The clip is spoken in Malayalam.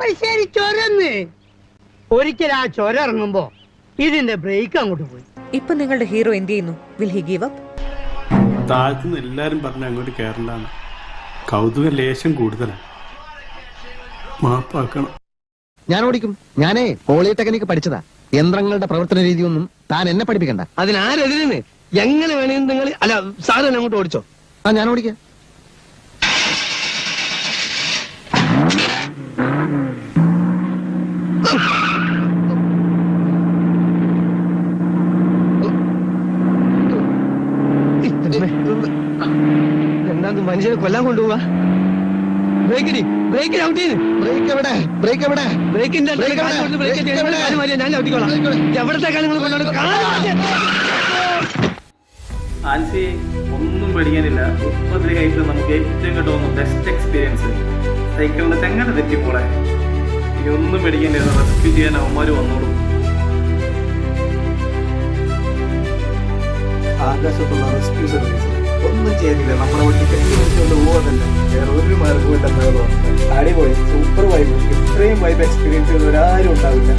താമരശ്ശേരി ചൊരന്ന്. ഒരിക്കൽ ആ ചൊര ഇറങ്ങുമ്പോ ഇതിന്റെ ബ്രേക്ക് അങ്ങോട്ട് പോയി. ഇപ്പൊ നിങ്ങളുടെ ഹീറോ എന്ത് ചെയ്യുന്നു? Will he give up? താഴ്ത്തുനിന്ന് എല്ലാരും പറഞ്ഞ അങ്ങോട്ട് കയറണ്ടാണ്. കൗതുക ലേശം കൂടുതലാണ്. മാപ്പാക്കണം. ഞാൻ ഓടിക്കും. ഞാനേ പോളിടെക്നിക്ക് പഠിച്ചതാ. യന്ത്രങ്ങളുടെ പ്രവർത്തന രീതിയൊന്നും താൻ എന്നെ പഠിപ്പിക്കണ്ട. അതിനാരെതിരെന്ന് എങ്ങനെ വേണമെന്ന് നിങ്ങൾ അല്ല സാധനം അങ്ങോട്ട് ഓടിച്ചോ. ആ ഞാൻ ഓടിക്കാം. എന്താ മനുഷ്യനെ കൊല്ലാൻ കൊണ്ടുപോവാ? ബ്രേക്ക് ഔട്ട് ചെയ്ത് ബ്രേക്ക് എവിടെ? ബ്രേക്കിന്റെ ഞാൻ ഔട്ടിക്കോളാം. എവിടത്തെ കാര്യങ്ങൾ ആൻസി ഒന്നും പേടിക്കാനില്ല. മുപ്പതിൽ കയറ്റി നമുക്ക് ഏറ്റവും കിട്ടുന്ന ബെസ്റ്റ് എക്സ്പീരിയൻസ് സൈക്കിളിന്റെ ചെങ്ങനെ തെറ്റിപ്പോളെ. ഇനി ഒന്നും പേടിക്കാനില്ല. റെസ്ക്യൂ ചെയ്യാൻ അവന്മാര് വന്നോളും. ആകാശത്തുള്ള റെസ്ക്യൂ സർവീസ് ഒന്നും ചെയ്യുന്നില്ല. നമ്മുടെ വണ്ടിക്ക് കൊണ്ട് പോകാതല്ല, വേറെ ഒരു മാർഗമില്ല. അടിപൊളി, സൂപ്പർ വൈബ്. ഇത്രയും വൈബ് എക്സ്പീരിയൻസ് ചെയ്ത ഒരാരും ഉണ്ടാവില്ല.